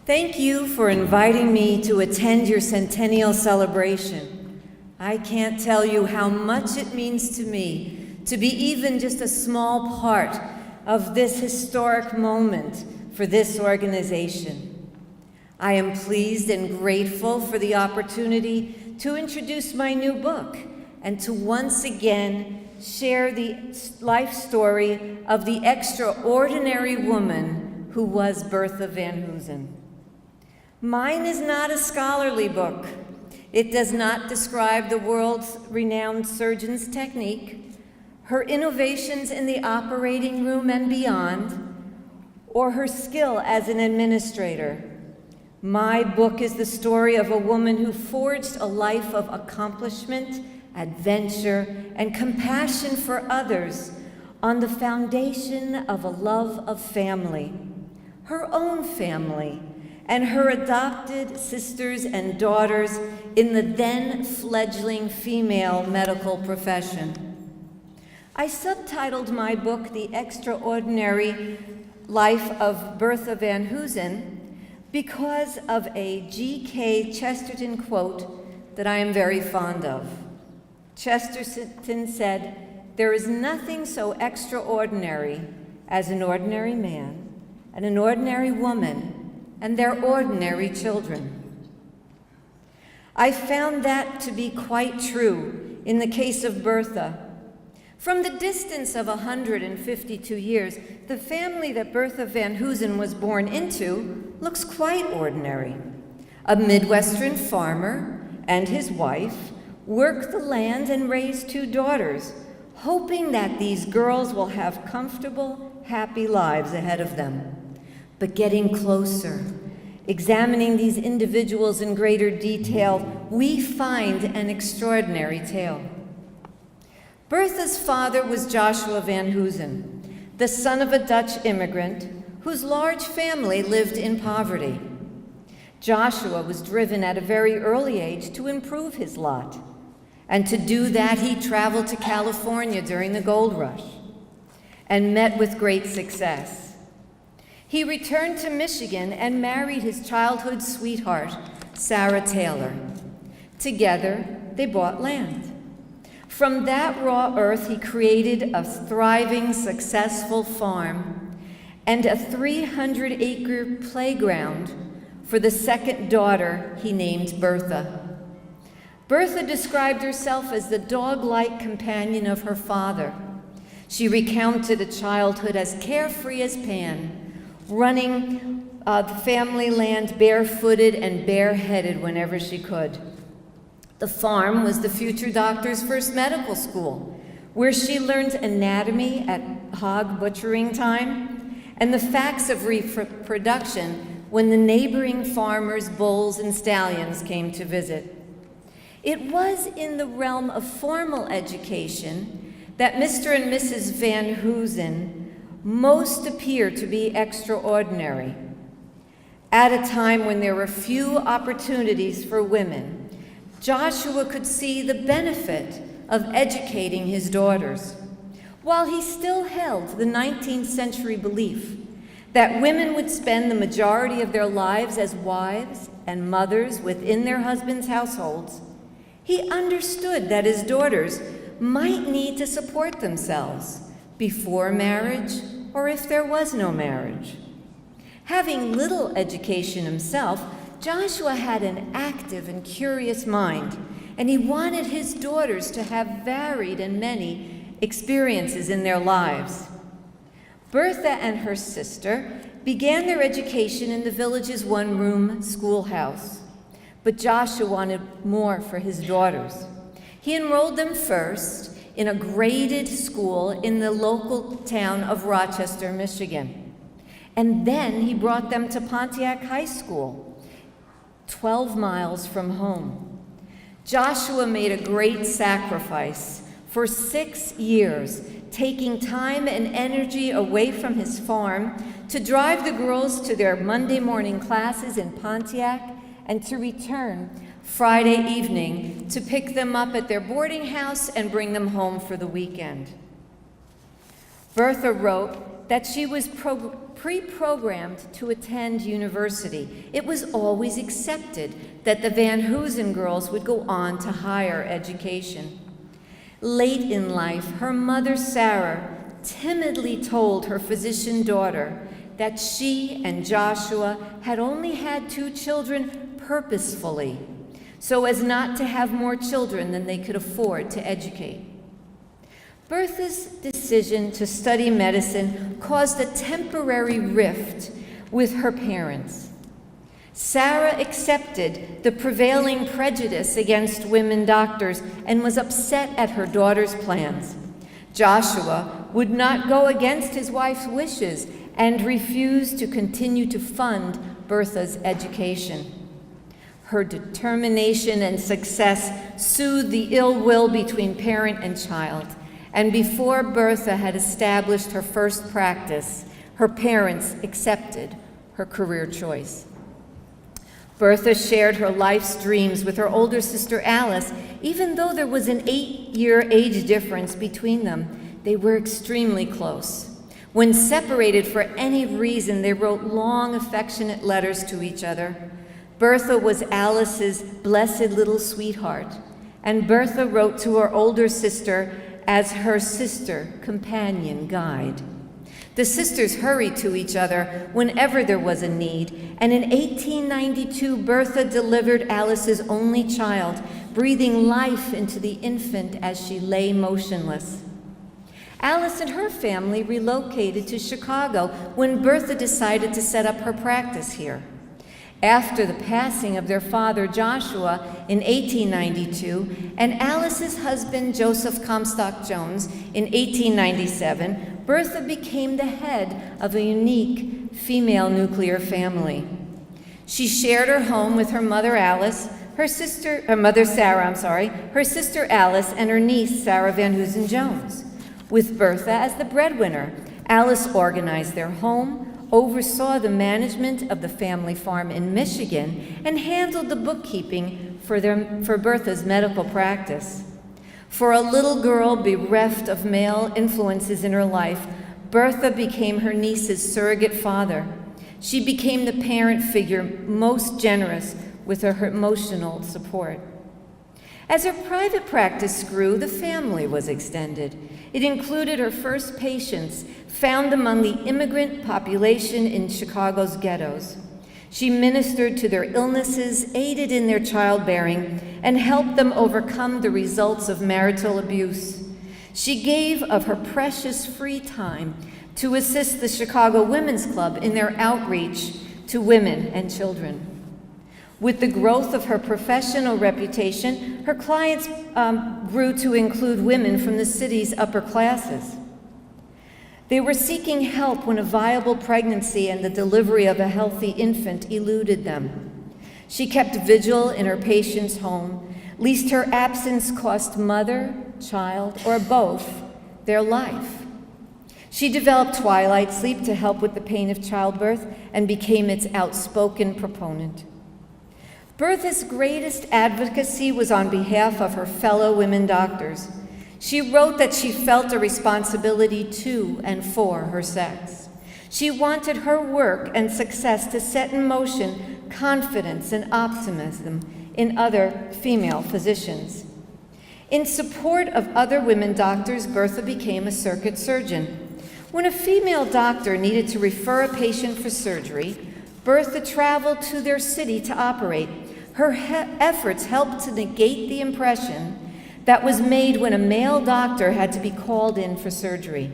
Thank you for inviting me to attend your centennial celebration. I can't tell you how much it means to me to be even just a small part of this historic moment for this organization. I am pleased and grateful for the opportunity to introduce my new book and to once again share the life story of the extraordinary woman who was Bertha Van Hoosen. Mine is not a scholarly book. It does not describe the world's renowned surgeon's technique, her innovations in the operating room and beyond, or her skill as an administrator. My book is the story of a woman who forged a life of accomplishment, adventure, and compassion for others on the foundation of a love of family, her own family, and her adopted sisters and daughters in the then fledgling female medical profession. I subtitled my book The Extraordinary Life of Bertha Van Hoosen because of a G.K. Chesterton quote that I am very fond of. Chesterton said, "There is nothing so extraordinary as an ordinary man and an ordinary woman and their ordinary children." I found that to be quite true in the case of Bertha. From the distance of 152 years, the family that Bertha Van Hoosen was born into looks quite ordinary. A Midwestern farmer and his wife work the land and raise 2 daughters, hoping that these girls will have comfortable, happy lives ahead of them. But getting closer, examining these individuals in greater detail, we find an extraordinary tale. Bertha's father was Joshua Van Hoosen, the son of a Dutch immigrant whose large family lived in poverty. Joshua was driven at a very early age to improve his lot, and to do that he traveled to California during the gold rush and met with great success. He returned to Michigan and married his childhood sweetheart, Sarah Taylor. Together, they bought land. From that raw earth, he created a thriving, successful farm and a 300-acre playground for the second daughter he named Bertha. Bertha described herself as the dog-like companion of her father. She recounted a childhood as carefree as Pan, running the family land barefooted and bareheaded whenever she could. The farm was the future doctor's first medical school, where she learned anatomy at hog butchering time and the facts of reproduction when the neighboring farmers' bulls and stallions came to visit. It was in the realm of formal education that Mr. and Mrs. Van Hoosen most appear to be extraordinary. At a time when there were few opportunities for women, Joshua could see the benefit of educating his daughters, while he still held the 19th century belief that women would spend the majority of their lives as wives and mothers within their husbands' households. He understood that his daughters might need to support themselves before marriage or if there was no marriage. Having little education himself, Joshua had an active and curious mind, and he wanted his daughters to have varied and many experiences in their lives. Bertha and her sister began their education in the village's one-room schoolhouse, but Joshua wanted more for his daughters. He enrolled them first in a graded school in the local town of Rochester, Michigan. And then he brought them to Pontiac High School, 12 miles from home. Joshua made a great sacrifice for 6 years, taking time and energy away from his farm to drive the girls to their Monday morning classes in Pontiac and to return Friday evening to pick them up at their boarding house and bring them home for the weekend. Bertha wrote that she was pre-programmed to attend university. It was always accepted that the Van Hoosen girls would go on to higher education. Late in life, her mother, Sarah, timidly told her physician daughter that she and Joshua had only had 2 children purposefully, so as not to have more children than they could afford to educate. Bertha's decision to study medicine caused a temporary rift with her parents. Sarah accepted the prevailing prejudice against women doctors and was upset at her daughter's plans. Joshua would not go against his wife's wishes and refused to continue to fund Bertha's education. Her determination and success soothed the ill will between parent and child. And before Bertha had established her first practice, her parents accepted her career choice. Bertha shared her life's dreams with her older sister Alice. Even though there was an 8-year age difference between them, they were extremely close. When separated for any reason, they wrote long, affectionate letters to each other. Bertha was Alice's blessed little sweetheart, and Bertha wrote to her older sister as her sister, companion, guide. The sisters hurried to each other whenever there was a need, and in 1892, Bertha delivered Alice's only child, breathing life into the infant as she lay motionless. Alice and her family relocated to Chicago when Bertha decided to set up her practice here. After the passing of their father, Joshua, in 1892, and Alice's husband, Joseph Comstock Jones, in 1897, Bertha became the head of a unique female nuclear family. She shared her home with her mother, Alice, her sister Alice, and her niece, Sarah Van Hoosen Jones. With Bertha as the breadwinner, Alice organized their home, oversaw the management of the family farm in Michigan, and handled the bookkeeping for Bertha's medical practice. For a little girl bereft of male influences in her life, Bertha became her niece's surrogate father. She became the parent figure most generous with her emotional support. As her private practice grew, the family was extended. It included her first patients, found among the immigrant population in Chicago's ghettos. She ministered to their illnesses, aided in their childbearing, and helped them overcome the results of marital abuse. She gave of her precious free time to assist the Chicago Women's Club in their outreach to women and children. With the growth of her professional reputation, her clients grew to include women from the city's upper classes. They were seeking help when a viable pregnancy and the delivery of a healthy infant eluded them. She kept vigil in her patient's home, lest her absence cost mother, child, or both their life. She developed twilight sleep to help with the pain of childbirth and became its outspoken proponent. Bertha's greatest advocacy was on behalf of her fellow women doctors. She wrote that she felt a responsibility to and for her sex. She wanted her work and success to set in motion confidence and optimism in other female physicians. In support of other women doctors, Bertha became a circuit surgeon. When a female doctor needed to refer a patient for surgery, Bertha traveled to their city to operate. Her efforts helped to negate the impression that was made when a male doctor had to be called in for surgery.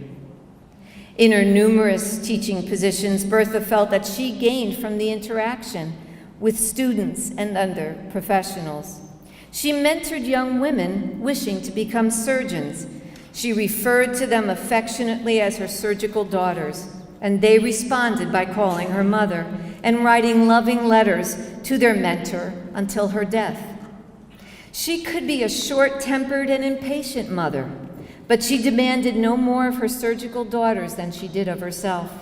In her numerous teaching positions, Bertha felt that she gained from the interaction with students and other professionals. She mentored young women wishing to become surgeons. She referred to them affectionately as her surgical daughters, and they responded by calling her mother and writing loving letters to their mentor until her death. She could be a short-tempered and impatient mother, but she demanded no more of her surgical daughters than she did of herself.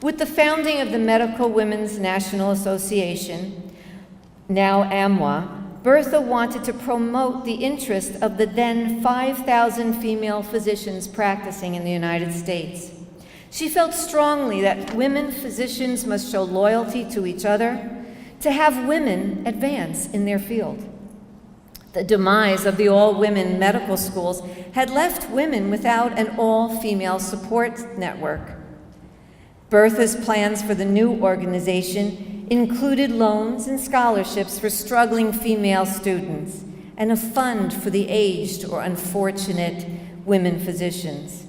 With the founding of the Medical Women's National Association, now AMWA, Bertha wanted to promote the interest of the then 5,000 female physicians practicing in the United States. She felt strongly that women physicians must show loyalty to each other to have women advance in their field. The demise of the all-women medical schools had left women without an all-female support network. Bertha's plans for the new organization included loans and scholarships for struggling female students and a fund for the aged or unfortunate women physicians.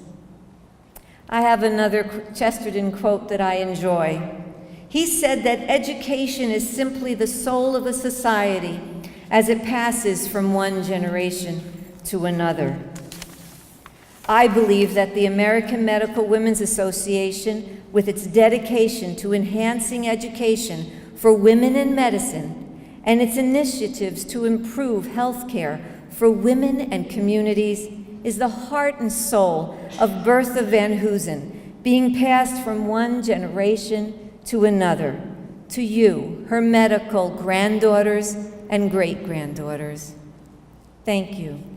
I have another Chesterton quote that I enjoy. He said that education is simply the soul of a society as it passes from one generation to another. I believe that the American Medical Women's Association, with its dedication to enhancing education for women in medicine and its initiatives to improve health care for women and communities, is the heart and soul of Bertha Van Hoosen, being passed from one generation to another, to you, her medical granddaughters and great-granddaughters. Thank you.